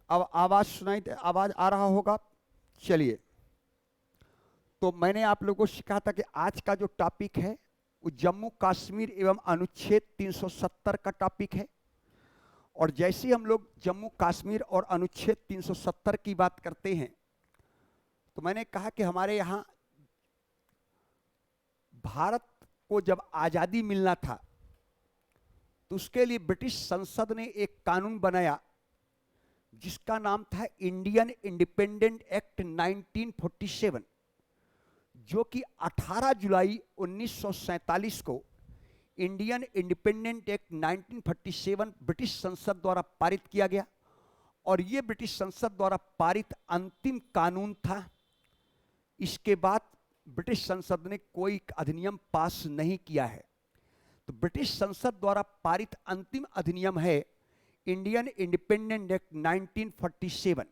अब आवाज आ रहा होगा। चलिए, तो मैंने आप लोगों को सिखा था कि आज का जो टॉपिक है वो जम्मू कश्मीर एवं अनुच्छेद 370 का टॉपिक है। और जैसे ही हम लोग जम्मू कश्मीर और अनुच्छेद 370 की बात करते हैं तो मैंने कहा कि हमारे यहाँ भारत को जब आज़ादी मिलना था तो उसके लिए ब्रिटिश संसद ने एक कानून बनाया जिसका नाम था इंडियन इंडिपेंडेंट एक्ट 1947, जो कि 18 जुलाई 1947 को इंडियन इंडिपेंडेंट एक्ट 1947 ब्रिटिश संसद द्वारा पारित किया गया। और यह ब्रिटिश संसद द्वारा पारित अंतिम कानून था। इसके बाद ब्रिटिश संसद ने कोई अधिनियम पास नहीं किया है। तो ब्रिटिश संसद द्वारा पारित अंतिम अधिनियम है इंडियन इंडिपेंडेंट एक्ट 1947,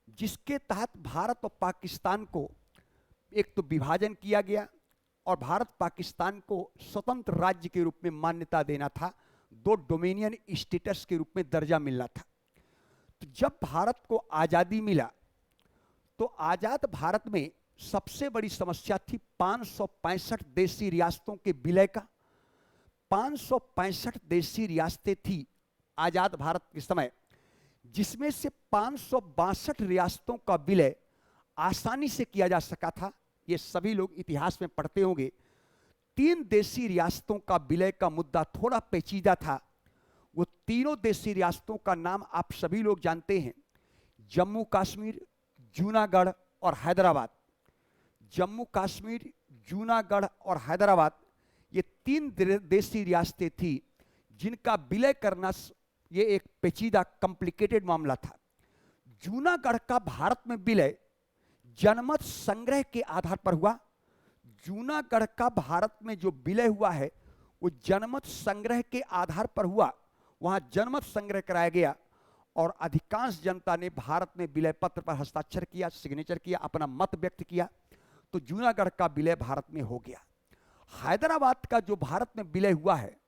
जिसके तहत भारत और पाकिस्तान को एक तो विभाजन किया गया और भारत पाकिस्तान को स्वतंत्र राज्य के रूप में मान्यता देना था, दो डोमिनियन स्टेटस के रूप में दर्जा मिलना था। तो जब भारत को आज़ादी मिला तो आज़ाद भारत में सबसे बड़ी समस्या थी 565 देशी रियासतों के विलय का। 565 देशी रियासतें थी आज़ाद भारत के समय, जिसमें से 562 रियासतों का विलय आसानी से किया जा सका था। ये सभी लोग इतिहास में पढ़ते होंगे। 3 देशी रियासतों का विलय का मुद्दा थोड़ा पेचीदा था। वो तीनों देशी रियासतों का नाम आप सभी लोग जानते हैं, जम्मू कश्मीर, जूनागढ़ और हैदराबाद। जम्मू कश्मीर, जूनागढ़ और हैदराबाद ये 3 देशी रियासतें थी जिनका विलय करना ये एक पेचीदा कॉम्प्लिकेटेड मामला था। जूनागढ़ का भारत में विलय जनमत संग्रह के आधार पर हुआ। जूनागढ़ का भारत में जो विलय हुआ है वो जनमत संग्रह के आधार पर हुआ। वहां जनमत संग्रह कराया गया और अधिकांश जनता ने भारत में विलय पत्र पर हस्ताक्षर किया, सिग्नेचर किया, अपना मत व्यक्त किया। तो जूनागढ़ का विलय भारत में हो गया। हैदराबाद का जो भारत में विलय हुआ है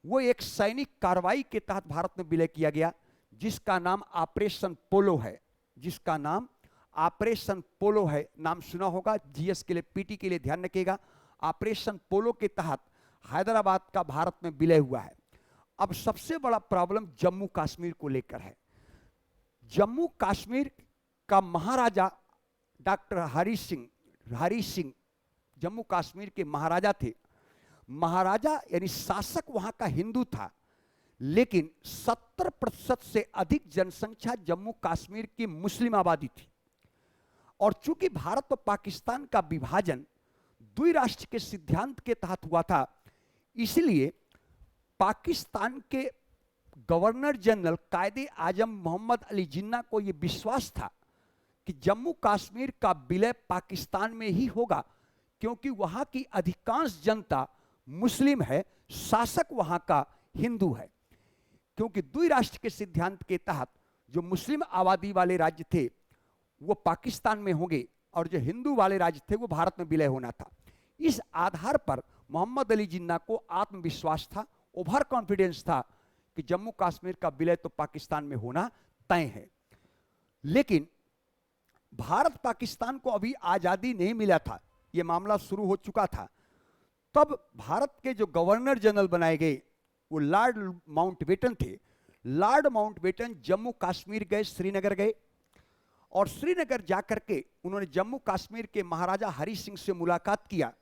वो एक सैनिक कार्रवाई के तहत भारत में विलय किया गया, जिसका नाम ऑपरेशन पोलो है। जिसका नाम ऑपरेशन पोलो है। नाम सुना होगा, जीएस के लिए, पीटी के लिए ध्यान रखिएगा। ऑपरेशन पोलो के तहत हैदराबाद का भारत में विलय हुआ है। अब सबसे बड़ा प्रॉब्लम जम्मू कश्मीर को लेकर है। जम्मू कश्मीर का महाराजा डॉक्टर हरि सिंह जम्मू कश्मीर के महाराजा थे। महाराजा यानी शासक वहां का हिंदू था, लेकिन 70% से अधिक जनसंख्या जम्मू कश्मीर की मुस्लिम आबादी थी। और चूंकि भारत और पाकिस्तान का विभाजन द्विराष्ट्र के सिद्धांत के तहत हुआ था, इसलिए पाकिस्तान के गवर्नर जनरल कायदे आजम मोहम्मद अली जिन्ना को यह विश्वास था कि जम्मू कश्मीर का विलय पाकिस्तान में ही होगा, क्योंकि वहां की अधिकांश जनता मुस्लिम है, शासक वहां का हिंदू है। क्योंकि द्विराष्ट्र के सिद्धांत के तहत जो मुस्लिम आबादी वाले राज्य थे वो पाकिस्तान में होंगे और जो हिंदू वाले राज्य थे वो भारत में विलय होना था। इस आधार पर मोहम्मद अली जिन्ना को आत्मविश्वास था, ओवर कॉन्फिडेंस था कि जम्मू कश्मीर का विलय तो पाकिस्तान में होना तय है। लेकिन भारत पाकिस्तान को अभी आजादी नहीं मिला था, यह मामला शुरू हो चुका था। तब भारत के जो गवर्नर जनरल बनाए गए वो लॉर्ड माउंटबेटन थे। लॉर्ड माउंटबेटन जम्मू कश्मीर गए, श्रीनगर गए, और श्रीनगर जाकर के उन्होंने जम्मू कश्मीर के महाराजा हरि सिंह से मुलाकात किया।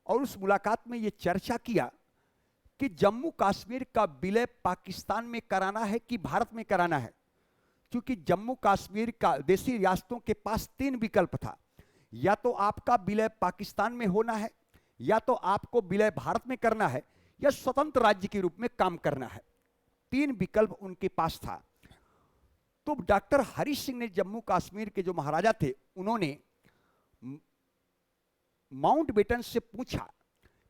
और उस मुलाकात में ये चर्चा किया कि जम्मू कश्मीर का विलय पाकिस्तान में कराना है कि भारत में कराना है। क्योंकि जम्मू कश्मीर का देशी रियासतों के पास 3 विकल्प था, या तो आपका विलय पाकिस्तान में होना है, या तो आपको विलय भारत में करना है, या स्वतंत्र राज्य के रूप में काम करना है। 3 विकल्प उनके पास था। तो डॉक्टर हरि सिंह ने जम्मू कश्मीर के जो महाराजा थे उन्होंने माउंटबेटन से पूछा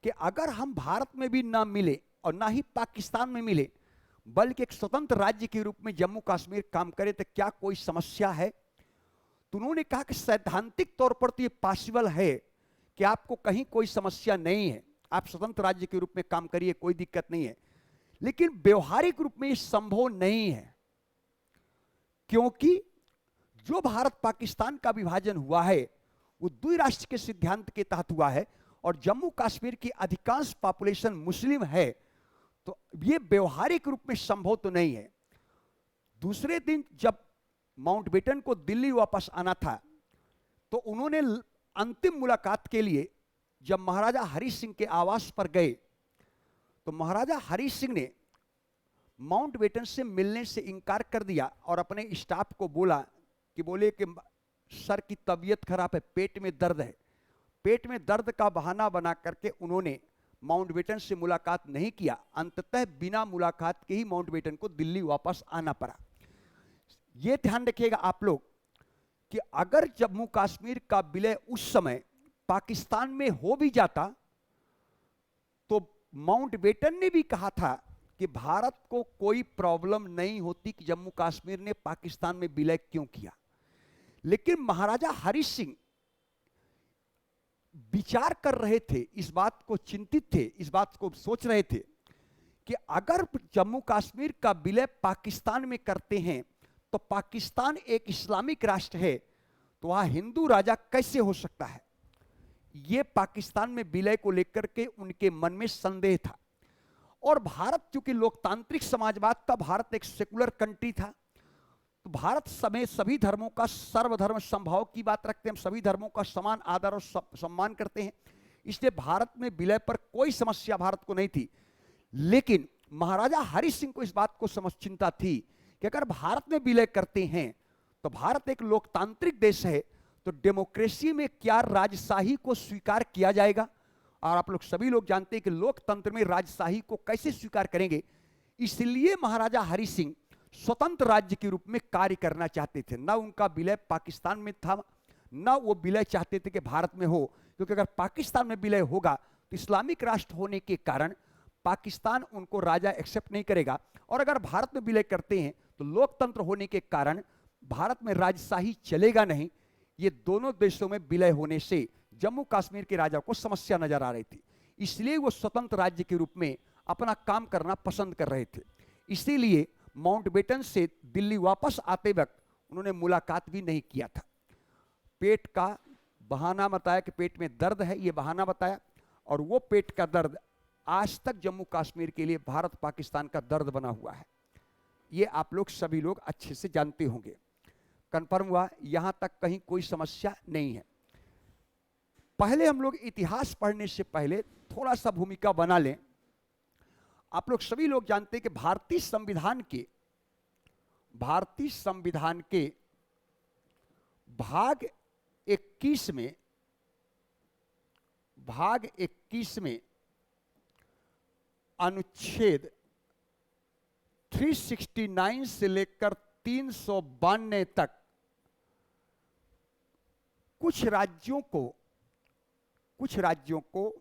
कि अगर हम भारत में भी ना मिले और ना ही पाकिस्तान में मिले, बल्कि एक स्वतंत्र राज्य के रूप में जम्मू कश्मीर काम करे, तो क्या कोई समस्या है? तो उन्होंने कहा कि सैद्धांतिक तौर पर तो ये पॉसिबल है कि आपको कहीं कोई समस्या नहीं है, आप स्वतंत्र राज्य के रूप में काम करिए, कोई दिक्कत नहीं है, लेकिन व्यवहारिक रूप में ये संभव नहीं है। क्योंकि जो भारत पाकिस्तान का विभाजन हुआ है वो द्विराष्ट्र के सिद्धांत के तहत हुआ है और जम्मू कश्मीर की अधिकांश पॉपुलेशन मुस्लिम है, तो ये व्यवहारिक रूप में संभव तो नहीं है। दूसरे दिन जब माउंटबेटन को दिल्ली वापस आना था तो उन्होंने अंतिम मुलाकात के लिए जब महाराजा हरि सिंह के आवास पर गए तो महाराजा हरि सिंह ने माउंटबेटन से मिलने से इनकार कर दिया और अपने स्टाफ को बोला कि सर की तबीयत खराब है, पेट में दर्द है। पेट में दर्द का बहाना बना करके उन्होंने माउंटबेटन से मुलाकात नहीं किया। अंततः बिना मुलाकात के ही माउंटबेटन को दिल्ली वापस आना पड़ा। यह ध्यान रखिएगा आप लोग कि अगर जम्मू कश्मीर का विलय उस समय पाकिस्तान में हो भी जाता तो माउंटबेटन ने भी कहा था कि भारत को कोई प्रॉब्लम नहीं होती कि जम्मू कश्मीर ने पाकिस्तान में विलय क्यों किया। लेकिन महाराजा हरि सिंह विचार कर रहे थे, इस बात को चिंतित थे, इस बात को सोच रहे थे कि अगर जम्मू कश्मीर का विलय पाकिस्तान में करते हैं तो पाकिस्तान एक इस्लामिक राष्ट्र है, तो वहां हिंदू राजा कैसे हो सकता है। यह पाकिस्तान में विलय को लेकर के उनके मन में संदेह था। और भारत चूंकि लोकतांत्रिक समाजवाद था, भारत एक सेकुलर कंट्री था, तो भारत समेत सभी धर्मों का सर्वधर्म समभाव की बात रखते हैं, हम सभी धर्मों का समान आदर और सम्मान करते हैं, इसलिए भारत में विलय पर कोई समस्या भारत को नहीं थी। लेकिन महाराजा हरि सिंह को इस बात को चिंता थी कि अगर भारत में विलय करते हैं तो भारत एक लोकतांत्रिक देश है, तो डेमोक्रेसी में क्या राजशाही को स्वीकार किया जाएगा। और आप लोग सभी लोग जानते हैं कि लोकतंत्र में राजशाही को कैसे स्वीकार करेंगे। इसलिए महाराजा हरि सिंह स्वतंत्र राज्य के रूप में कार्य करना चाहते थे। ना उनका विलय पाकिस्तान में था, ना वो विलय चाहते थे कि भारत में हो, क्योंकि अगर पाकिस्तान में विलय होगा तो इस्लामिक राष्ट्र होने के कारण पाकिस्तान उनको राजा एक्सेप्ट नहीं करेगा, और अगर भारत में विलय करते हैं तो लोकतंत्र होने के कारण भारत में राजशाही चलेगा नहीं। ये दोनों देशों में विलय होने से जम्मू कश्मीर के राजा को समस्या नजर आ रही थी, इसलिए वो स्वतंत्र राज्य के रूप में अपना काम करना पसंद कर रहे थे। इसीलिए माउंटबेटन से दिल्ली वापस आते वक्त उन्होंने मुलाकात भी नहीं किया था। पेट का बहाना बताया कि पेट में दर्द है, ये बहाना बताया, और वो पेट का दर्द आज तक जम्मू कश्मीर के लिए भारत पाकिस्तान का दर्द बना हुआ है। ये आप लोग सभी लोग अच्छे से जानते होंगे। कंफर्म हुआ, यहां तक कहीं कोई समस्या नहीं है। पहले हम लोग इतिहास पढ़ने से पहले थोड़ा सा भूमिका बना लें। आप लोग सभी लोग जानते हैं कि भारतीय संविधान के भाग 21 में अनुच्छेद 369 से लेकर 392 तक कुछ राज्यों को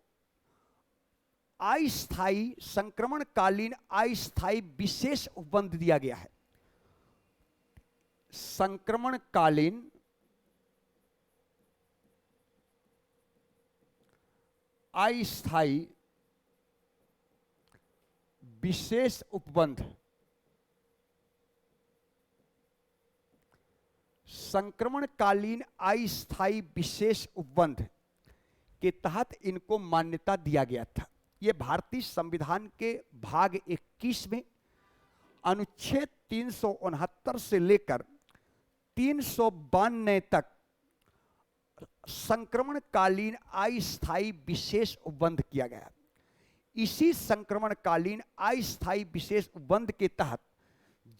अस्थायी संक्रमणकालीन अस्थायी विशेष उपबंध दिया गया है। संक्रमणकालीन अस्थायी विशेष उपबंध, संक्रमणकालीन अस्थायी विशेष उपबंध के तहत इनको मान्यता दिया गया था। यह भारतीय संविधान के भाग 21 में अनुच्छेद 369 से लेकर 392 तक संक्रमणकालीन अस्थायी विशेष उपबंध किया गया। इसी संक्रमणकालीन अस्थायी विशेष उपबंध के तहत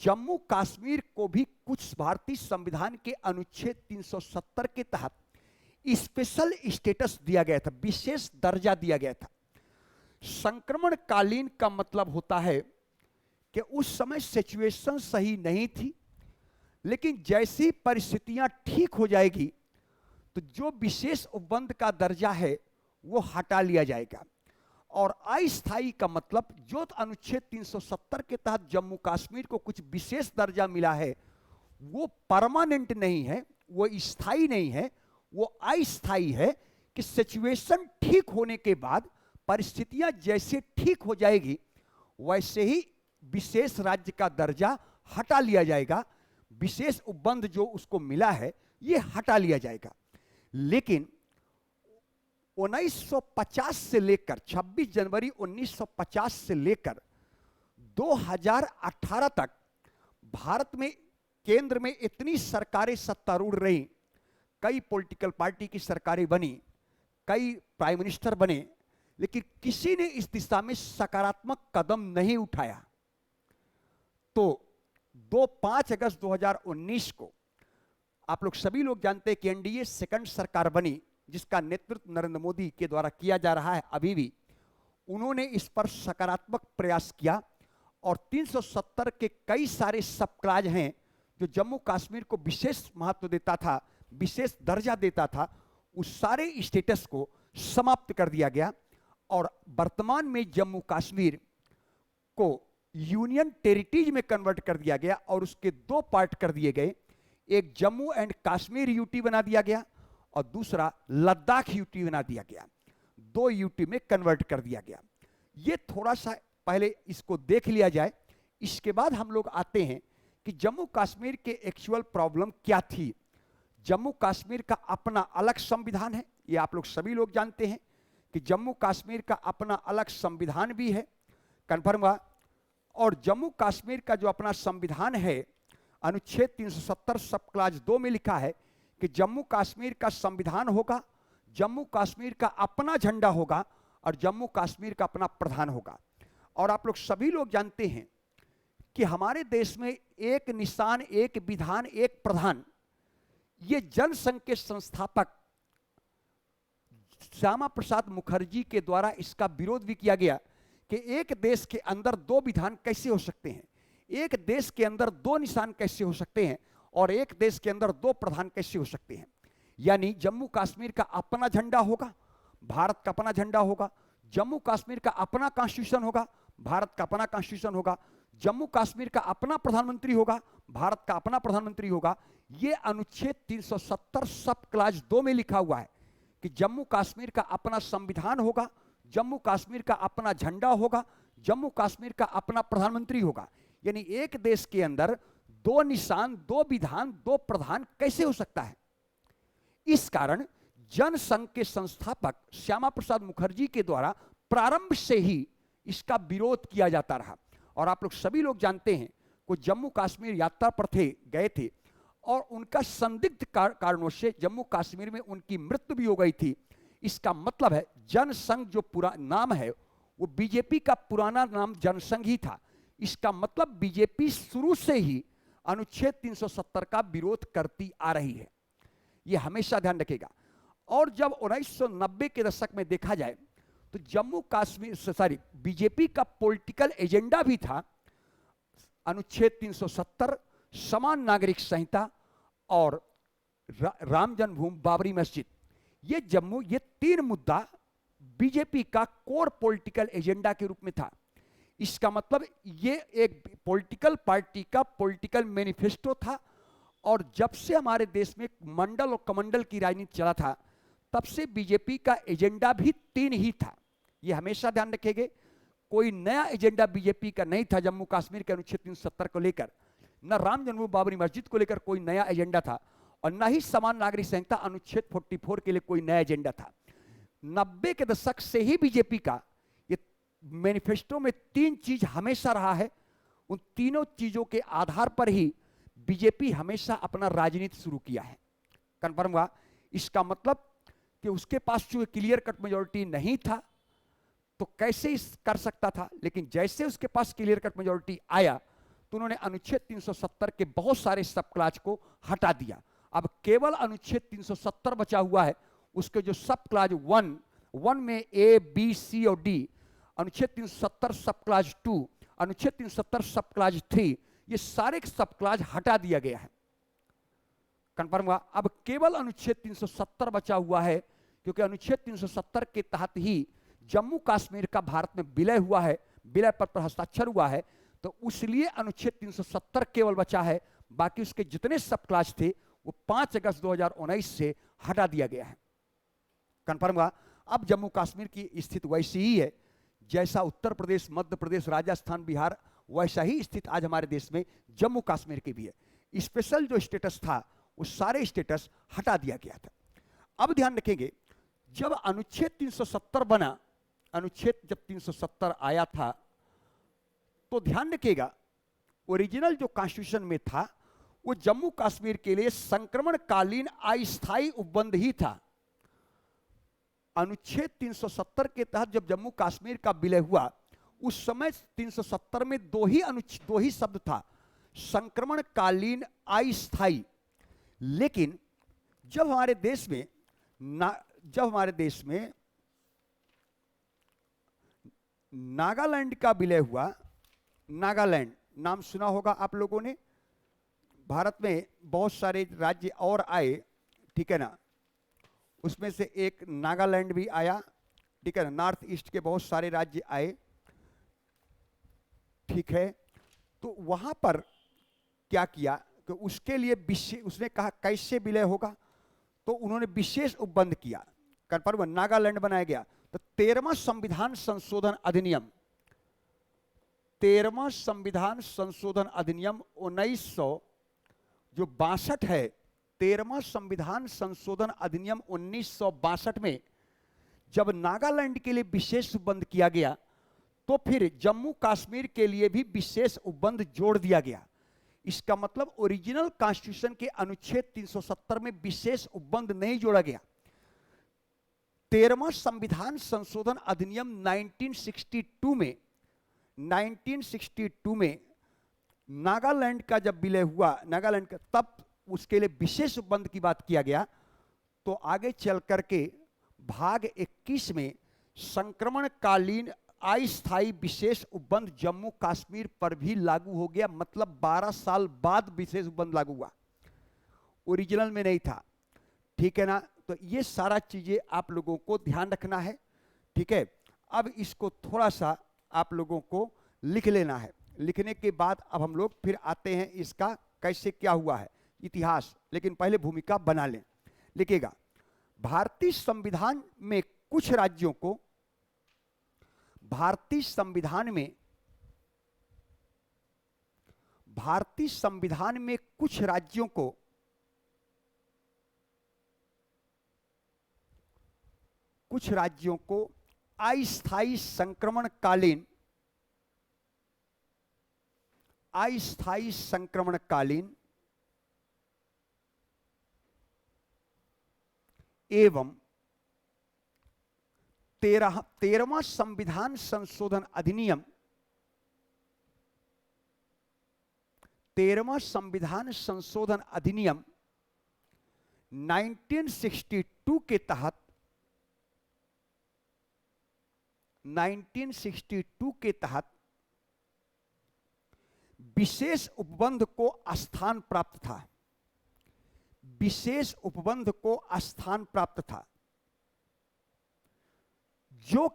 जम्मू कश्मीर को भी कुछ भारतीय संविधान के अनुच्छेद 370 के तहत स्पेशल स्टेटस दिया गया था, विशेष दर्जा दिया गया था। संक्रमणकालीन का मतलब होता है कि उस समय सिचुएशन सही नहीं थी, लेकिन जैसी परिस्थितियां ठीक हो जाएगी तो जो विशेष उपबंध का दर्जा है वो हटा लिया जाएगा। और अस्थायी का मतलब जो अनुच्छेद 370 के तहत जम्मू कश्मीर को कुछ विशेष दर्जा मिला है वो परमानेंट नहीं है, वो स्थायी नहीं है, वो अस्थायी है कि सिचुएशन ठीक होने के बाद परिस्थितियां जैसे ठीक हो जाएगी वैसे ही विशेष राज्य का दर्जा हटा लिया जाएगा। विशेष उपबंध जो उसको मिला है ये हटा लिया जाएगा। लेकिन 1950 से लेकर 26 जनवरी 1950 से लेकर 2018 तक भारत में केंद्र में इतनी सरकारें सत्तारूढ़ रहीं, कई पॉलिटिकल पार्टी की सरकारें बनी, कई प्राइम मिनिस्टर बने, लेकिन किसी ने इस दिशा में सकारात्मक कदम नहीं उठाया। तो 5 अगस्त 2019 को आप लोग सभी लोग जानते हैं कि एनडीए सेकंड सरकार बनी, जिसका नेतृत्व नरेंद्र मोदी के द्वारा किया जा रहा है अभी भी। उन्होंने इस पर सकारात्मक प्रयास किया और 370 के कई सारे सब क्लाज हैं जो जम्मू कश्मीर को विशेष महत्व देता था, विशेष दर्जा देता था, उस सारे स्टेटस को समाप्त कर दिया गया और वर्तमान में जम्मू कश्मीर को यूनियन टेरिटरीज में कन्वर्ट कर दिया गया और उसके 2 पार्ट कर दिए गए। एक जम्मू एंड कश्मीर यूटी बना दिया गया और दूसरा लद्दाख यूटी बना दिया गया। 2 यूटी में कन्वर्ट कर दिया गया। ये थोड़ा सा पहले इसको देख लिया जाए, इसके बाद हम लोग आते हैं कि जम्मू कश्मीर के एक्चुअल प्रॉब्लम क्या थी। जम्मू कश्मीर का अपना अलग संविधान है, ये आप लोग सभी लोग जानते हैं कि जम्मू कश्मीर का अपना अलग संविधान भी है, कन्फर्म हुआ। और जम्मू कश्मीर का जो अपना संविधान है, अनुच्छेद 370 सब क्लाज 2 में लिखा है कि जम्मू कश्मीर का संविधान होगा, जम्मू कश्मीर का अपना झंडा होगा और जम्मू कश्मीर का अपना प्रधान होगा। और आप लोग सभी लोग जानते हैं कि हमारे देश में एक निशान, एक विधान, एक प्रधान, ये जनसंघ के संस्थापक श्यामा प्रसाद मुखर्जी के द्वारा इसका विरोध भी किया गया कि एक देश के अंदर 2 विधान कैसे हो सकते हैं, एक देश के अंदर 2 निशान कैसे हो सकते हैं और एक देश के अंदर 2 प्रधान कैसे हो सकते हैं। यानी जम्मू कश्मीर का अपना झंडा होगा, भारत का अपना झंडा होगा, जम्मू कश्मीर का अपना कॉन्स्टिट्यूशन होगा, भारत का अपना कॉन्स्टिट्यूशन होगा, जम्मू कश्मीर का अपना प्रधानमंत्री होगा, भारत का अपना प्रधानमंत्री होगा। ये अनुच्छेद 370 सब क्लाज 2 में लिखा हुआ है कि जम्मू कश्मीर का अपना संविधान होगा, जम्मू कश्मीर का अपना झंडा होगा, जम्मू कश्मीर का अपना प्रधानमंत्री होगा। यानी एक देश के अंदर 2 निशान, 2 विधान, 2 प्रधान कैसे हो सकता है। इस कारण जनसंघ के संस्थापक श्यामा प्रसाद मुखर्जी के द्वारा प्रारंभ से ही इसका विरोध किया जाता रहा। और आप लोग सभी लोग जानते हैं कि जम्मू कश्मीर यात्रा पर गए थे और उनका संदिग्ध कारणों से जम्मू कश्मीर में उनकी मृत्यु भी हो गई थी। इसका मतलब है जनसंघ जो पूरा नाम है वो बीजेपी का पुराना नाम जनसंघ ही था। इसका मतलब बीजेपी शुरू से ही अनुच्छेद 370 का विरोध करती आ रही है, ये हमेशा ध्यान रखेगा। और जब 1990 के दशक में देखा जाए तो जम्मू कश्मीर बीजेपी का पॉलिटिकल एजेंडा भी था अनुच्छेद 370, समान नागरिक संहिता और राम जन्मभूमि बाबरी मस्जिद। ये 3 मुद्दा बीजेपी का कोर पॉलिटिकल एजेंडा के रूप में था। इसका मतलब ये एक पॉलिटिकल पार्टी का पॉलिटिकल मैनिफेस्टो था। और जब से हमारे देश में मंडल और कमंडल की राजनीति चला था, तब से बीजेपी का एजेंडा भी 3 ही था। ये हमेशा ध्यान रखेंगे, कोई नया एजेंडा बीजेपी का नहीं था जम्मू कश्मीर के अनुच्छेद 370 को लेकर, न राम जन्मभूमि बाबरी मस्जिद को लेकर कोई नया एजेंडा था और न ही समान नागरिक संहिता अनुच्छेद 44 के लिए कोई नया एजेंडा था। 90 के दशक से ही बीजेपी का ये मैनिफेस्टो में 3 चीज हमेशा रहा है। उन तीनों चीजों के आधार पर ही बीजेपी हमेशा अपना राजनीति शुरू किया है। कन्फर्म हुआ। इसका मतलब कि उसके पास जो क्लियर कट मेजोरिटी नहीं था तो कैसे कर सकता था, लेकिन जैसे उसके पास क्लियर कट मेजोरिटी आया तो उन्होंने अनुच्छेद 370 के बहुत सारे सब क्लाज को हटा दिया। अब केवल अनुच्छेद 370 बचा हुआ है। उसके जो सब क्लाज 1 में ए, बी, सी और डी, अनुच्छेद 370 सब क्लाज 2, अनुच्छेद 370 सब क्लाज 3, ये सारे सब क्लाज हटा दिया गया है। कन्फर्म हुआ। अब केवल अनुच्छेद 370 बचा हुआ है, क्योंकि अनुच्छेद 370 के तहत ही जम्मू कश्मीर का भारत में विलय हुआ है, विलय पत्र पर हस्ताक्षर हुआ है, तो इसलिए अनुच्छेद 370 केवल बचा है। बाकी उसके जितने सब क्लास थे वो 5 अगस्त 2019 से हटा दिया गया है। कन्फर्म हुआ। अब जम्मू कश्मीर की स्थिति वैसी ही है जैसा उत्तर प्रदेश, मध्य प्रदेश, राजस्थान, बिहार, वैसा ही स्थिति आज हमारे देश में जम्मू कश्मीर की भी है। स्पेशल जो स्टेटस था वो सारे स्टेटस हटा दिया गया था। अब ध्यान रखेंगे, जब अनुच्छेद 370 बना, अनुच्छेद जब 370 आया था, तो ध्यान रखिएगा ओरिजिनल जो कॉन्स्टिट्यूशन में था वो जम्मू कश्मीर के लिए संक्रमणकालीन अस्थायी उपबंध ही था। अनुच्छेद 370 के तहत जब जम्मू कश्मीर का विलय हुआ, उस समय 370 में दो ही शब्द था, संक्रमणकालीन अस्थायी। लेकिन जब हमारे देश में नागालैंड का विलय हुआ, नागालैंड नाम सुना होगा आप लोगों ने, भारत में बहुत सारे राज्य और आए, ठीक है ना, उसमें से एक नागालैंड भी आया, ठीक है ना, नॉर्थ ईस्ट के बहुत सारे राज्य आए, ठीक है। तो वहां पर क्या किया कि उसके लिए उसने कहा कैसे विलय होगा, तो उन्होंने विशेष उपबंध किया, कन्फर्म नागालैंड बनाया गया। तो 13वां संविधान संशोधन अधिनियम, 13वां संविधान संशोधन अधिनियम 1962 है, 13वां संविधान संशोधन अधिनियम 1962 में जब नागालैंड के लिए विशेष उपबंध किया गया, तो फिर जम्मू कश्मीर के लिए भी विशेष उपबंध जोड़ दिया गया। इसका मतलब ओरिजिनल कॉन्स्टिट्यूशन के अनुच्छेद 370 में विशेष उपबंध नहीं जोड़ा गया। 13वां संविधान संशोधन अधिनियम 1962 में नागालैंड का जब विलय हुआ, नागालैंड का, तब उसके लिए विशेष उपबंध की बात किया गया। तो आगे चल करके भाग 21 में संक्रमणकालीन अस्थायी विशेष उपबंध जम्मू कश्मीर पर भी लागू हो गया। मतलब 12 साल बाद विशेष उपबंध लागू हुआ, ओरिजिनल में नहीं था, ठीक है ना। तो ये सारा चीजें आप लोगों को ध्यान रखना है, ठीक है। अब इसको थोड़ा सा आप लोगों को लिख लेना है। लिखने के बाद अब हम लोग फिर आते हैं इसका कैसे क्या हुआ है इतिहास, लेकिन पहले भूमिका बना लें। लिखिएगा, भारतीय संविधान में कुछ राज्यों को, भारतीय संविधान में कुछ राज्यों को अस्थायी संक्रमणकालीन 13वां संविधान संशोधन अधिनियम, 13वां संविधान संशोधन अधिनियम 1962 के तहत, 1962 के तहत विशेष उपबंध को स्थान प्राप्त था, विशेष उपबंध को स्थान प्राप्त था, जो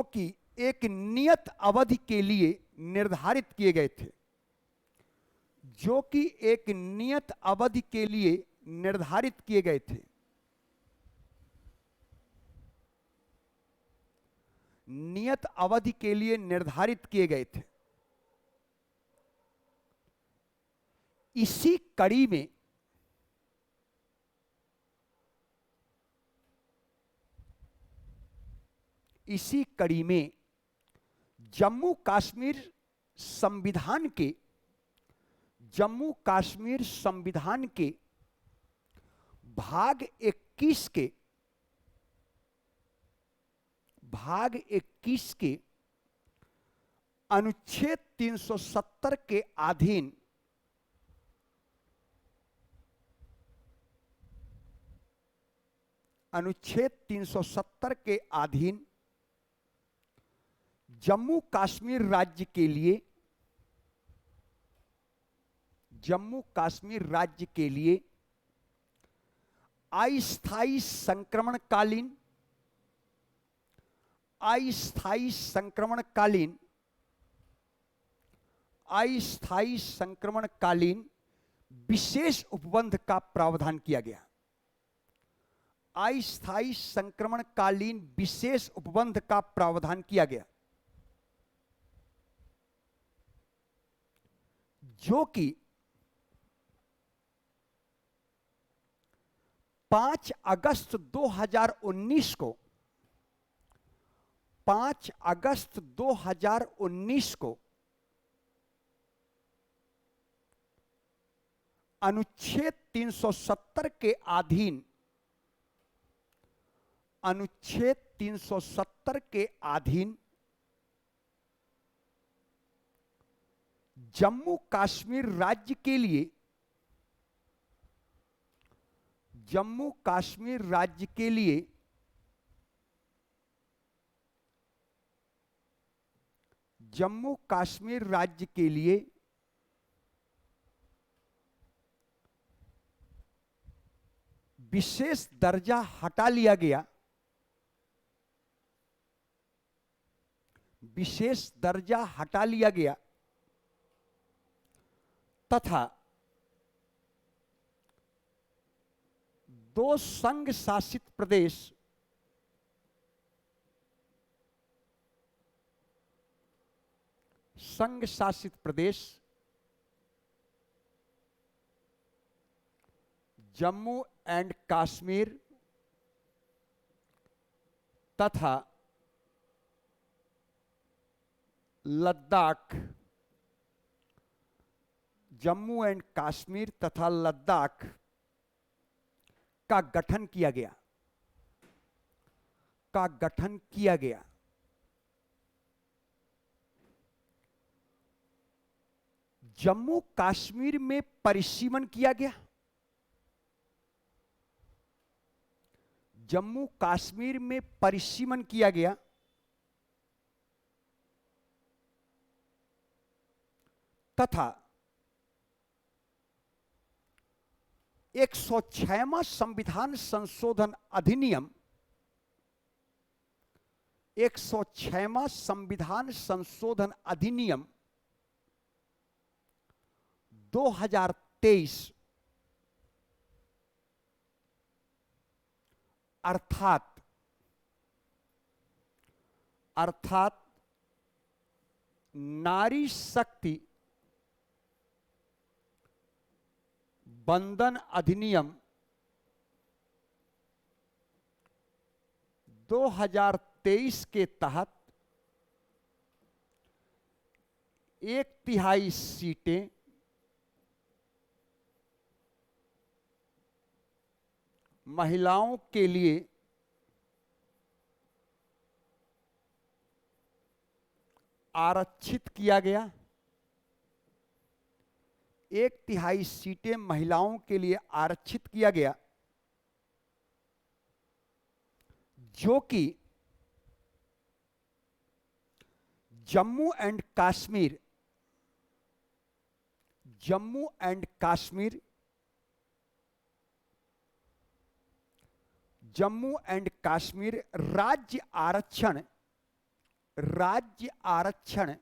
कि एक नियत अवधि के लिए निर्धारित किए गए थे, जो कि एक नियत अवधि के लिए निर्धारित किए गए थे। नियत अवधि के लिए निर्धारित किए गए थे। इसी कड़ी में जम्मू कश्मीर संविधान के भाग 21 के अनुच्छेद 370 के अधीन जम्मू कश्मीर राज्य के लिए अस्थायी संक्रमणकालीन विशेष उपबंध का प्रावधान किया गया। अस्थायी संक्रमणकालीन विशेष उपबंध का प्रावधान किया गया। जो कि 5 अगस्त 2019 को 5 अगस्त 2019 को अनुच्छेद 370 के अधीन अनुच्छेद 370 के अधीन जम्मू कश्मीर राज्य के लिए जम्मू कश्मीर राज्य के लिए जम्मू कश्मीर राज्य के लिए विशेष दर्जा हटा लिया गया। विशेष दर्जा हटा लिया गया तथा 2 संघ शासित प्रदेश जम्मू एंड कश्मीर तथा लद्दाख जम्मू एंड कश्मीर तथा लद्दाख का गठन किया गया। जम्मू कश्मीर में परिसीमन किया गया। जम्मू कश्मीर में परिसीमन किया गया तथा 106वां संविधान संशोधन अधिनियम 106वां संविधान संशोधन अधिनियम 2023 अर्थात नारी शक्ति बंधन अधिनियम 2023 के तहत 1/3 सीटें महिलाओं के लिए आरक्षित किया गया। 1/3 सीटें महिलाओं के लिए आरक्षित किया गया, जो कि जम्मू एंड कश्मीर राज्य आरक्षण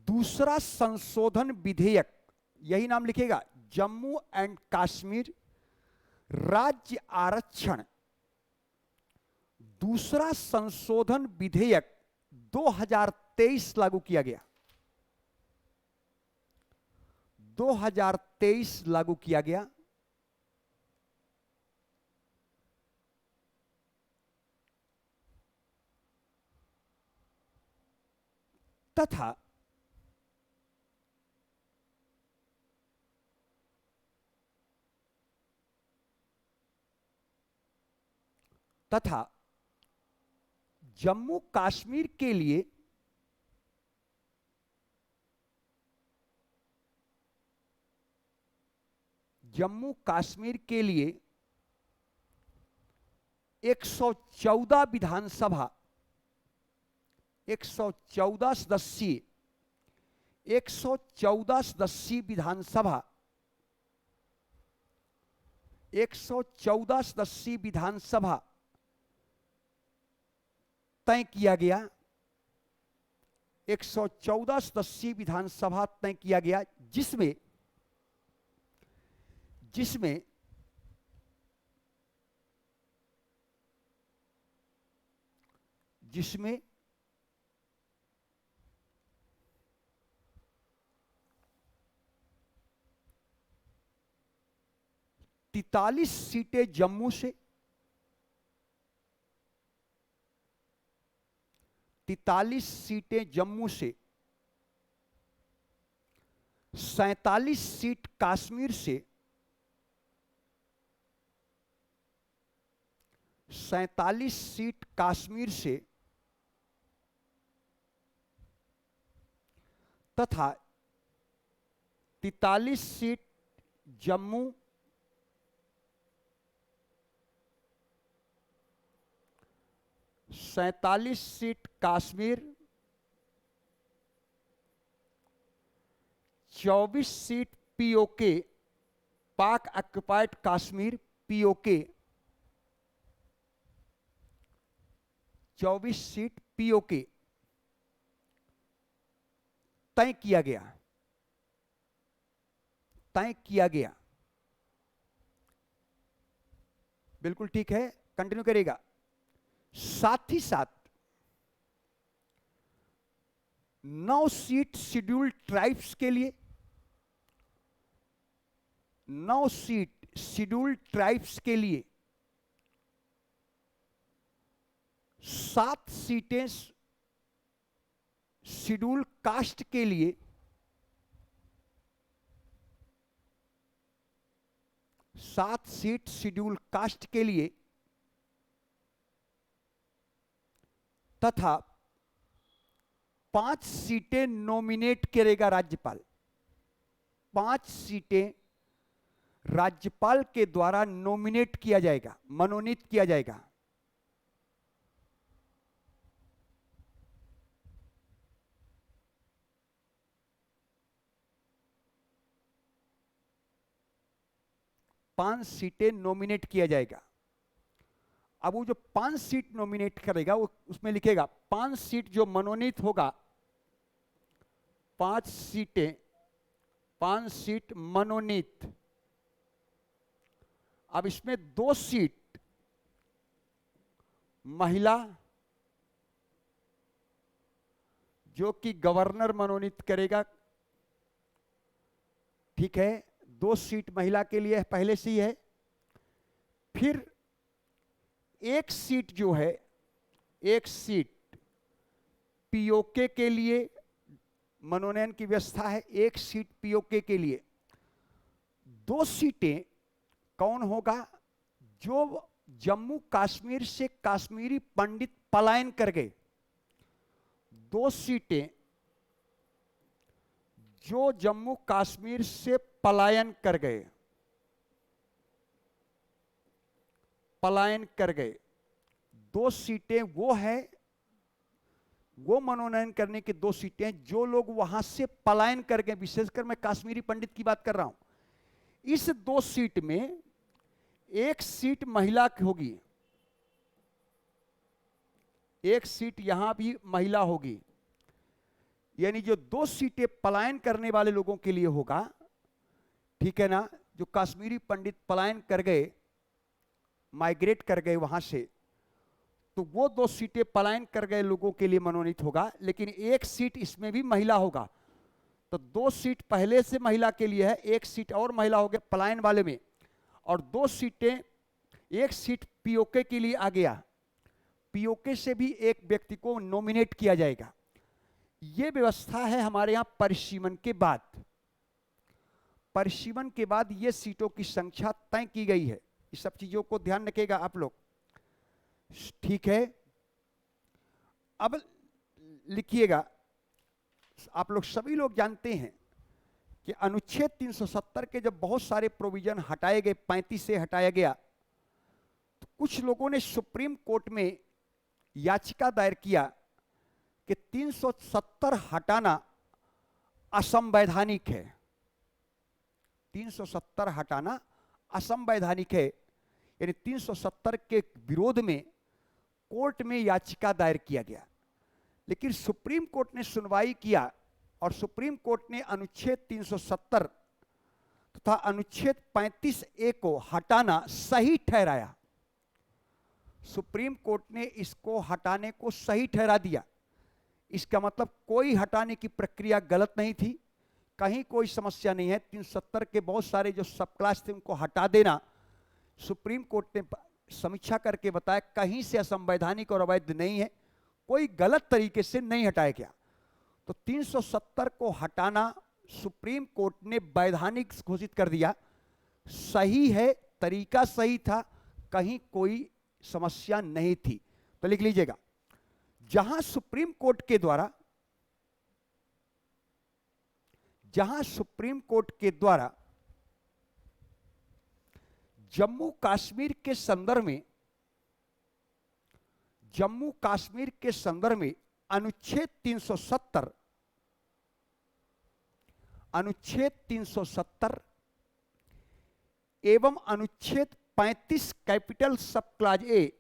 दूसरा संशोधन विधेयक, यही नाम लिखेगा, जम्मू एंड कश्मीर राज्य आरक्षण दूसरा संशोधन विधेयक 2023 लागू किया गया। 2023 लागू किया गया तथा जम्मू कश्मीर के लिए जम्मू कश्मीर के लिए 114 विधानसभा 114 सदस्यीय 114 सदस्यीय विधानसभा 114 सदस्यीय विधानसभा तय किया गया। 114 सदस्यीय विधानसभा तय किया गया, जिसमें जिसमें जिसमें 43 सीटें जम्मू से, 43 सीटें जम्मू से, 47 सीट कश्मीर से, 47 सीट कश्मीर से तथा 43 seat Jammu, 47 seat Kashmir, 24 seat PoK, Pak occupied Kashmir PoK, 24 seat PoK तय किया गया, तय किया गया। बिल्कुल ठीक है, कंटिन्यू करेगा। साथ ही साथ 9 सीट शेड्यूल्ड ट्राइब्स के लिए, 9 सीट शेड्यूल्ड ट्राइब्स के लिए, 7 सीटें शेड्यूल कास्ट के लिए, 7 सीट शेड्यूल कास्ट के लिए तथा 5 सीटें नॉमिनेट करेगा राज्यपाल। 5 सीटें राज्यपाल के द्वारा नॉमिनेट किया जाएगा, मनोनीत किया जाएगा। पांच सीटें नॉमिनेट किया जाएगा। अब वो जो 5 सीट नॉमिनेट करेगा वो उसमें लिखेगा 5 सीट जो मनोनीत होगा, 5 सीटें, 5 सीट मनोनीत। अब इसमें 2 सीट महिला जो कि गवर्नर मनोनीत करेगा, ठीक है, 2 सीट महिला के लिए पहले से ही है। फिर 1 सीट जो है, 1 सीट पीओके के लिए मनोनयन की व्यवस्था है, 1 सीट पीओके के लिए। 2 सीटें कौन होगा? जो जम्मू कश्मीर से कश्मीरी पंडित पलायन कर गए। 2 सीटें जो जम्मू कश्मीर से पलायन कर गए, पलायन कर गए, 2 सीटें वो है, वो मनोनयन करने की 2 सीटें जो लोग वहां से पलायन कर गए, विशेषकर मैं कश्मीरी पंडित की बात कर रहा हूं। इस 2 सीट में 1 सीट महिला की होगी, 1 सीट यहां भी महिला होगी। यानी जो 2 सीटें पलायन करने वाले लोगों के लिए होगा, ठीक है ना, जो कश्मीरी पंडित पलायन कर गए, माइग्रेट कर गए वहां से, तो वो 2 सीटें पलायन कर गए लोगों के लिए मनोनीत होगा। लेकिन 1 सीट इसमें भी महिला होगा, तो 2 सीट पहले से महिला के लिए है, 1 सीट और महिला हो गया पलायन वाले में, और 2 सीटें, 1 सीट पीओके के लिए आ गया। पीओके से भी एक व्यक्ति को नॉमिनेट किया जाएगा। ये व्यवस्था है हमारे यहां परिसीमन के बाद। परिसीमन के बाद ये सीटों की संख्या तय की गई है। इस सब चीजों को ध्यान रखिएगा आप लोग, ठीक है। अब लिखिएगा, आप लोग सभी लोग जानते हैं कि अनुच्छेद 370 के जब बहुत सारे प्रोविजन हटाए गए, 35 से हटाया गया, तो कुछ लोगों ने सुप्रीम कोर्ट में याचिका दायर किया कि 370 हटाना असंवैधानिक है। 370 हटाना असंवैधानिक है, यानी 370 के विरोध में कोर्ट में याचिका दायर किया गया। लेकिन सुप्रीम कोर्ट ने सुनवाई किया और सुप्रीम कोर्ट ने अनुच्छेद 370 तथा अनुच्छेद 35A को हटाना सही ठहराया। सुप्रीम कोर्ट ने इसको हटाने को सही ठहरा दिया। इसका मतलब कोई हटाने की प्रक्रिया गलत नहीं थी, कहीं कोई समस्या नहीं है। 370 के बहुत सारे जो सब क्लास थे उनको हटा देना सुप्रीम कोर्ट ने समीक्षा करके बताया कहीं से असंवैधानिक और अवैध नहीं है, कोई गलत तरीके से नहीं हटाया गया। तो 370 को हटाना सुप्रीम कोर्ट ने वैधानिक घोषित कर दिया, सही है, तरीका सही था, कहीं कोई समस्या नहीं थी। तो लिख लीजिएगा, जहां सुप्रीम कोर्ट के द्वारा जम्मू कश्मीर के संदर्भ में अनुच्छेद 370 एवं अनुच्छेद 35 कैपिटल सब क्लॉज ए,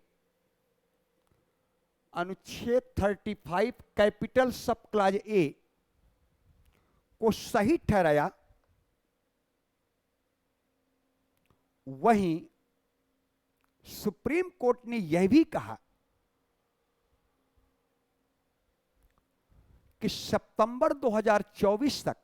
अनुच्छेद 35 कैपिटल सब क्लॉज ए को सही ठहराया, वहीं सुप्रीम कोर्ट ने यह भी कहा कि सितंबर 2024 तक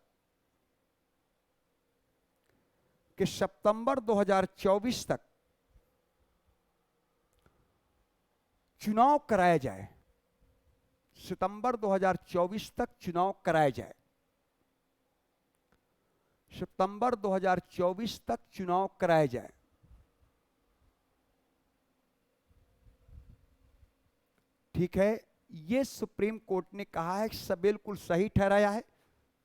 चुनाव कराया जाए, सितंबर 2024 तक चुनाव कराया जाए, सितंबर 2024 तक चुनाव कराया जाए। ठीक है, यह सुप्रीम कोर्ट ने कहा है कि सब बिल्कुल सही ठहराया है।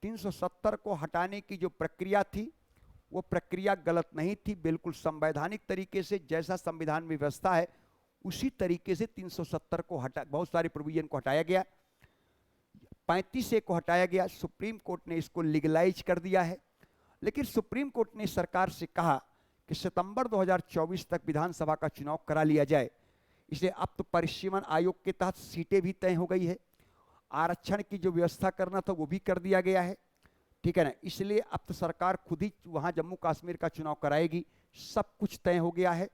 370 को हटाने की जो प्रक्रिया थी वो प्रक्रिया गलत नहीं थी, बिल्कुल संवैधानिक तरीके से जैसा संविधान में व्यवस्था है उसी तरीके से 370 को हटा, बहुत सारे प्रोविजन को हटाया गया, 35 को हटाया गया। सुप्रीम कोर्ट ने इसको लीगलाइज कर दिया है। लेकिन सुप्रीम कोर्ट ने सरकार से कहा कि सितंबर 2024 तक विधानसभा का चुनाव करा लिया जाए। इसलिए अब तो परिसीमन आयोग के तहत सीटें भी तय हो गई है, आरक्षण की जो व्यवस्था करना था वो भी कर दिया गया है। ठीक है ना, इसलिए अब तो सरकार खुद ही वहाँ जम्मू कश्मीर का चुनाव कराएगी। सब कुछ तय हो गया है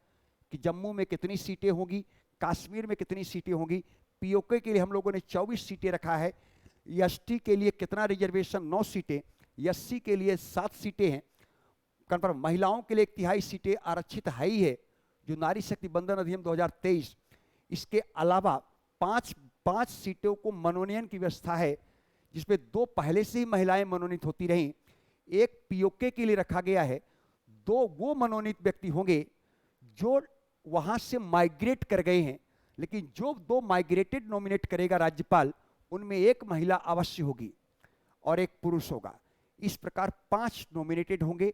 कि जम्मू में कितनी सीटें होंगी, कश्मीर में कितनी सीटें होंगी। पीओके के लिए हम लोगों ने 24 सीटें रखा है, एसटी के लिए कितना रिजर्वेशन, 9 सीटें, एससी के लिए 7 सीटें हैं, कन्फर्म। महिलाओं के लिए 1/3 सीटें आरक्षित है ही है, जो नारी शक्ति बंधन अधिनियम 2023। इसके अलावा 5 सीटों को मनोनयन की व्यवस्था है, जिसमें 2 पहले से ही महिलाएं मनोनीत होती रहीं, 1 पीओके के लिए रखा गया है। 2 वो मनोनीत व्यक्ति होंगे जो वहां से माइग्रेट कर गए हैं, लेकिन जो 2 माइग्रेटेड नॉमिनेट करेगा राज्यपाल, उनमें 1 महिला अवश्य होगी और 1 पुरुष होगा। इस प्रकार 5 नॉमिनेटेड होंगे।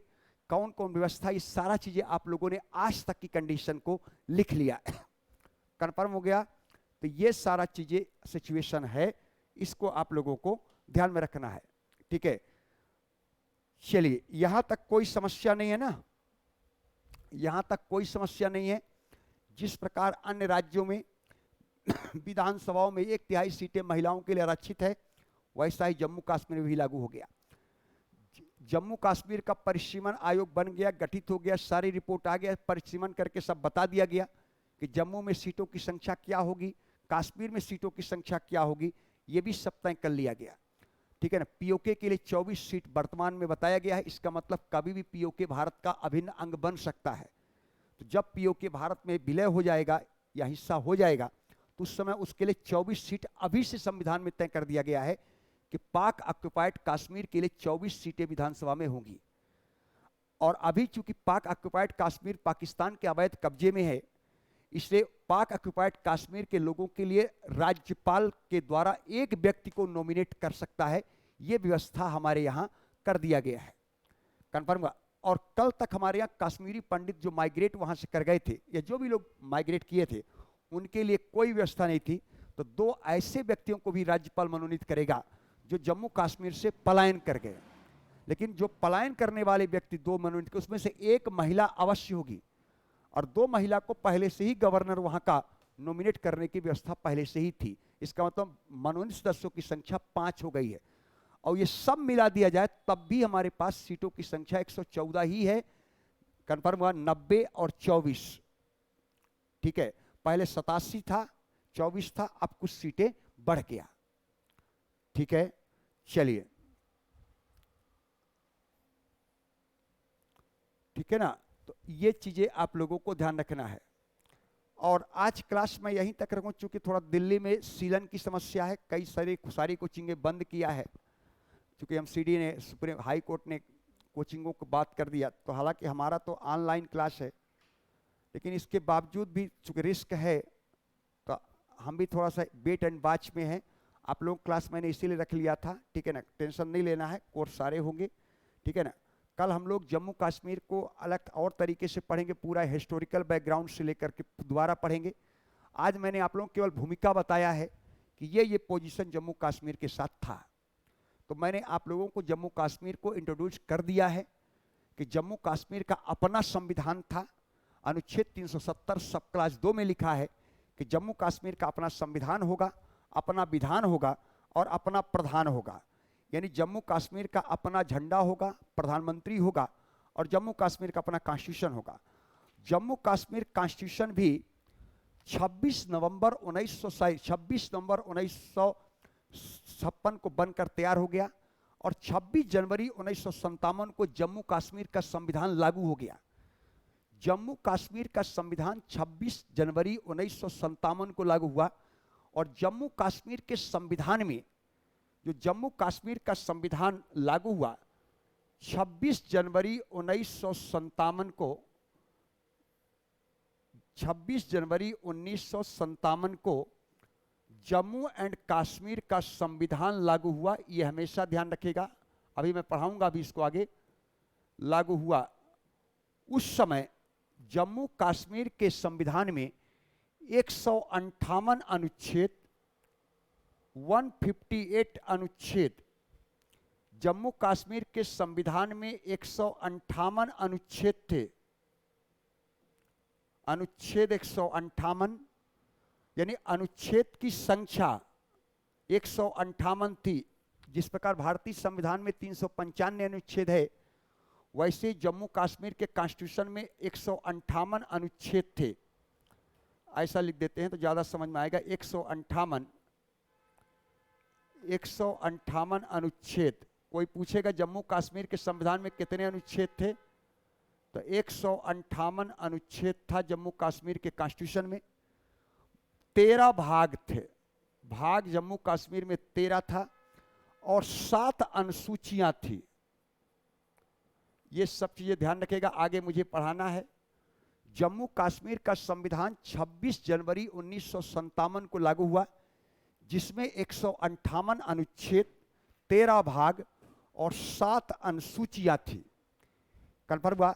कौन कौन व्यवस्था, ये सारा चीजें आप लोगों ने आज तक की कंडीशन को लिख लिया, कंफर्म हो गया। तो ये सारा चीजें सिचुएशन है, इसको आप लोगों को ध्यान में रखना है। ठीक है, चलिए, यहां तक कोई समस्या नहीं है ना, यहां तक कोई समस्या नहीं है। जिस प्रकार अन्य राज्यों में विधानसभाओं में 1/3 सीटें महिलाओं के लिए आरक्षित है, वैसा ही जम्मू कश्मीर में भी लागू हो गया। जम्मू कश्मीर का परिसीमन आयोग बन गया, गठित हो गया, सारी रिपोर्ट आ गया, परिसीमन करके सब बता दिया गया कि जम्मू में सीटों की संख्या क्या होगी, कश्मीर में सीटों की संख्या क्या होगी, ये भी सब तय कर लिया गया। ठीक है ना। पीओके के लिए 24 सीट वर्तमान में बताया गया है। इसका मतलब कभी भी पीओके भारत का अभिन्न अंग बन सकता है। तो जब पीओके भारत में विलय हो जाएगा या हिस्सा हो जाएगा, तो उस समय उसके लिए 24 सीट अभी से संविधान में तय कर दिया गया है कि पाक ऑक्युपाइड कश्मीर के लिए 24 सीटें विधानसभा में होंगी। और अभी चूंकि पाक ऑक्युपाइड कश्मीर पाकिस्तान के अवैध कब्जे में है, इसलिए पाक ऑक्युपाइड कश्मीर के लोगों के लिए राज्यपाल के द्वारा 1 व्यक्ति को नॉमिनेट कर सकता है। यह व्यवस्था हमारे यहाँ कर दिया गया है, कंफर्म हुआ। और कल तक हमारे यहाँ कश्मीरी पंडित जो माइग्रेट वहाँ से कर गए थे, या जो भी लोग माइग्रेट किए थे, उनके लिए कोई व्यवस्था नहीं थी। तो 2 ऐसे व्यक्तियों को भी राज्यपाल मनोनीत करेगा जो जम्मू कश्मीर से पलायन कर गए। लेकिन जो पलायन करने वाले व्यक्ति 2 मनोनीत, उसमें से 1 महिला अवश्य होगी, और 2 महिला को पहले से ही गवर्नर वहां का नॉमिनेट करने की व्यवस्था पहले से ही थी। इसका मतलब मनोनीत सदस्यों की संख्या 5 हो गई है। और ये सब मिला दिया जाए तब भी हमारे पास सीटों की संख्या 114 ही है, कंफर्म हुआ। 90 और 24, ठीक है, पहले 87 था, 24 था, अब कुछ सीटें बढ़ गया। ठीक है, चलिए, ठीक है ना। तो ये चीज़ें आप लोगों को ध्यान रखना है। और आज क्लास में यहीं तक रखूँ, चूँकि थोड़ा दिल्ली में सीलन की समस्या है, कई सारी कोचिंगें बंद किया है, चूँकि एमसीडी ने, सुप्रीम हाई कोर्ट ने कोचिंगों को बात कर दिया। तो हालांकि हमारा तो ऑनलाइन क्लास है, लेकिन इसके बावजूद भी चूँकि रिस्क है तो हम भी थोड़ा सा वेट एंड वॉच में हैं। आप लोग क्लास मैंने इसीलिए रख लिया था, ठीक है ना, टेंशन नहीं लेना है, कोर्स सारे होंगे, ठीक है ना। कल हम लोग जम्मू कश्मीर को अलग और तरीके से पढ़ेंगे, पूरा हिस्टोरिकल बैकग्राउंड से लेकर के दोबारा पढ़ेंगे। आज मैंने आप लोगों को केवल भूमिका बताया है कि ये पोजीशन जम्मू कश्मीर के साथ था। तो मैंने आप लोगों को जम्मू कश्मीर को इंट्रोड्यूस कर दिया है कि जम्मू कश्मीर का अपना संविधान था। अनुच्छेद 370 सब क्लास 2 में लिखा है कि जम्मू कश्मीर का अपना संविधान होगा, अपना विधान होगा और अपना प्रधान होगा। यानी जम्मू कश्मीर का अपना झंडा होगा, प्रधानमंत्री होगा और जम्मू कश्मीर का अपना कॉन्स्टिट्यूशन होगा। जम्मू कश्मीर कॉन्स्टिट्यूशन भी 26 नवंबर 1956 को बनकर तैयार हो गया और 26 जनवरी 1957 को जम्मू कश्मीर का संविधान लागू हो गया। जम्मू कश्मीर का संविधान 26 जनवरी 1957 को लागू हुआ और जम्मू कश्मीर के संविधान में, जो जम्मू कश्मीर का संविधान लागू हुआ 26 जनवरी 1957 को, 26 जनवरी 1957 को जम्मू एंड कश्मीर का संविधान लागू हुआ। ये हमेशा ध्यान रखिएगा, अभी मैं पढ़ाऊंगा अभी इसको आगे। लागू हुआ उस समय जम्मू कश्मीर के संविधान में 158 अनुच्छेद, 158 अनुच्छेद, जम्मू कश्मीर के संविधान में 158 अनुच्छेद थे। अनुच्छेद 158, यानी अनुच्छेद की संख्या 158 थी। जिस प्रकार भारतीय संविधान में 395 अनुच्छेद है, वैसे जम्मू कश्मीर के कॉन्स्टिट्यूशन में 158 अनुच्छेद थे। ऐसा लिख देते हैं तो ज़्यादा समझ में आएगा। 158 अनुच्छेद। कोई पूछेगा जम्मू कश्मीर के संविधान में कितने अनुच्छेद थे, तो 158 अनुच्छेद था जम्मू कश्मीर के कॉन्स्टिट्यूशन में। 13 भाग थे, भाग जम्मू कश्मीर में 13 था और 7 अनुसूचियां थी। ये सब चीजें ध्यान रखिएगा, आगे मुझे पढ़ाना है। जम्मू कश्मीर का संविधान 26 जनवरी 1957 को लागू हुआ, जिसमें 158 अनुच्छेद, 13 भाग और 7 अनुसूचियां थी। कन्फर्म हुआ।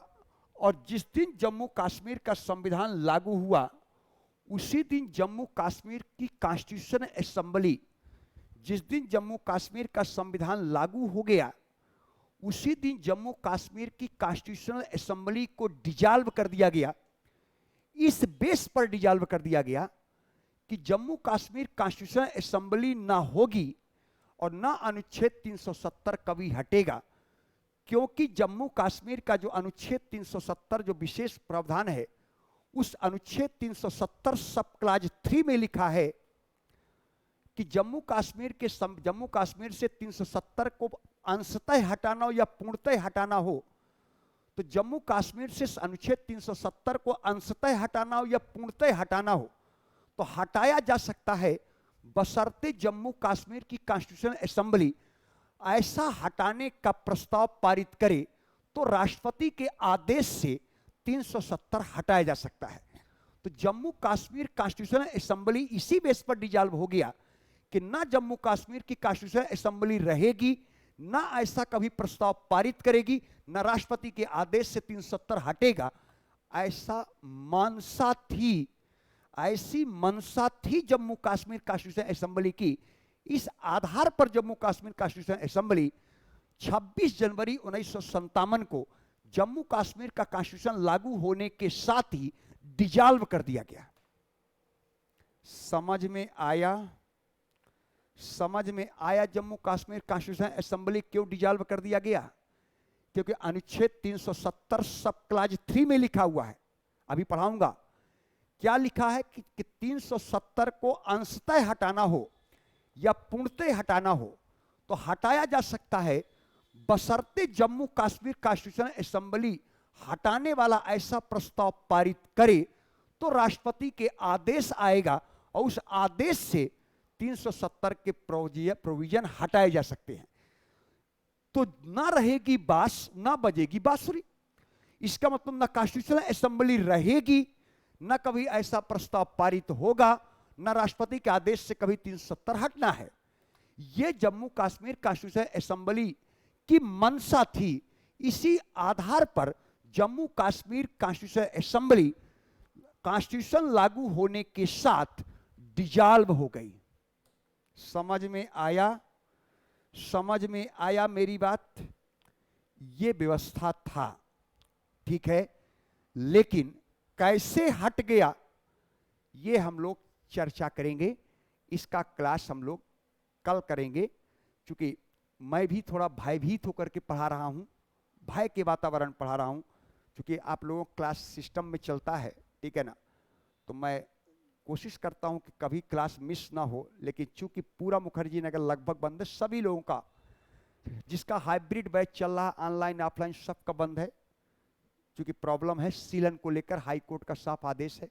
और जिस दिन जम्मू कश्मीर का संविधान लागू हुआ, उसी दिन जम्मू कश्मीर की कॉन्स्टिट्यूशन असेंबली, जिस दिन जम्मू कश्मीर का संविधान लागू हो गया, उसी दिन जम्मू कश्मीर की कॉन्स्टिट्यूशनल असेंबली को डिजॉल्व कर दिया गया। इस बेस पर डिजॉल्व कर दिया गया कि जम्मू कश्मीर कॉन्स्टिट्यूशनल असेंबली ना होगी और ना अनुच्छेद 370 कभी हटेगा, क्योंकि जम्मू कश्मीर का जो अनुच्छेद 370 जो विशेष प्रावधान है, उस अनुच्छेद 370 सब क्लाज 3 में लिखा है कि जम्मू कश्मीर से 370 को अंशतः हटाना हो या पूर्णतः हटाना हो, तो जम्मू कश्मीर से अनुच्छेद 370 को अंशतः हटाना हो या पूर्णतः हटाना हो तो हटाया जा सकता है, बशर्ते जम्मू कश्मीर की कॉन्स्टिट्यूशनल असेंबली ऐसा हटाने का प्रस्ताव पारित करे तो राष्ट्रपति के आदेश से 370 हटाया जा सकता है। तो जम्मू कश्मीर कॉन्स्टिट्यूशनल असेंबली इसी बेस पर डिजॉल्व हो गया कि ना जम्मू कश्मीर की कॉन्स्टिट्यूशनल असेंबली रहेगी, ना ऐसा कभी प्रस्ताव पारित करेगी, ना राष्ट्रपति के आदेश से 370 हटेगा। ऐसा मानसा थी, ऐसी मनसा थी जम्मू कश्मीर कॉन्स्टिट्यूशनल असेंबली की। इस आधार पर जम्मू कश्मीर कॉन्स्टिट्यूशनल असेंबली 26 जनवरी 1957 को जम्मू कश्मीर का कॉन्स्टिट्यूशन लागू होने के साथ ही डिजॉल्व कर दिया गया। समझ में आया? समझ में आया जम्मू कश्मीर कॉन्स्टिट्यूशन असेंबली क्यों डिजॉल्व कर दिया गया? क्योंकि अनुच्छेद 370 सब क्लाज 3 में लिखा हुआ है, अभी पढ़ाऊंगा। क्या लिखा है कि 370 को अंशतः हटाना हो या पूर्णतः हटाना हो तो हटाया जा सकता है, बशर्ते जम्मू कश्मीर कॉन्स्टिट्यूशन असेंबली हटाने वाला ऐसा प्रस्ताव पारित करे तो राष्ट्रपति के आदेश आएगा और उस आदेश से 370 के प्रोविजन हटाए जा सकते हैं। तो ना रहेगी बांस ना बजेगी बांसुरी। इसका मतलब ना कॉन्स्टिट्यूशनल असेंबली रहेगी, ना कभी ऐसा प्रस्ताव पारित होगा, ना राष्ट्रपति के आदेश से कभी 370 हटना है। यह जम्मू कश्मीर कॉन्स्टिट्यूशनल असेंबली की मंशा थी। इसी आधार पर Jammu Kashmir constitutional assembly constitution लागू होने के साथ डिसॉल्व हो गई। समझ में आया? समझ में आया मेरी बात? यह व्यवस्था था, ठीक है। लेकिन कैसे हट गया ये हम लोग चर्चा करेंगे। इसका क्लास हम लोग कल करेंगे, क्योंकि मैं भी थोड़ा भयभीत होकर के पढ़ा रहा हूं, भय के वातावरण पढ़ा रहा हूं, क्योंकि आप लोगों क्लास सिस्टम में चलता है, ठीक है ना। तो मैं कोशिश करता हूं कि कभी क्लास मिस ना हो, लेकिन चूंकि पूरा मुखर्जी नगर लगभग बंद है, सभी लोगों का, जिसका हाइब्रिड बैच चल रहा ऑनलाइन ऑफलाइन सबका बंद है, क्योंकि प्रॉब्लम है सीलन को लेकर, हाई कोर्ट का साफ आदेश है।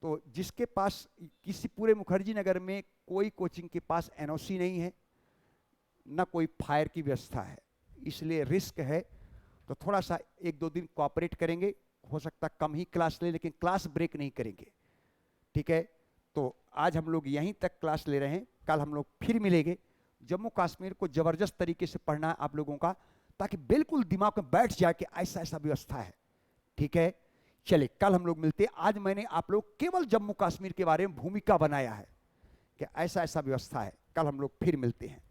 तो जिसके पास किसी पूरे मुखर्जी नगर में कोई कोचिंग के पास एनओसी नहीं है, ना कोई फायर की व्यवस्था है, इसलिए रिस्क है। तो थोड़ा सा 1-2 दिन कोऑपरेट करेंगे, हो सकता कम ही क्लास ले, लेकिन क्लास ब्रेक नहीं करेंगे, ठीक है। तो आज हम लोग यहीं तक क्लास ले रहे हैं, कल हम लोग फिर मिलेंगे। जम्मू कश्मीर को जबरदस्त तरीके से पढ़ना है आप लोगों का, ताकि बिल्कुल दिमाग में बैठ जाए कि ऐसा ऐसा व्यवस्था है, ठीक है। चलिए कल हम लोग मिलते हैं। आज मैंने आप लोग केवल जम्मू कश्मीर के बारे में भूमिका बनाया है कि ऐसा ऐसा व्यवस्था है। कल हम लोग फिर मिलते हैं।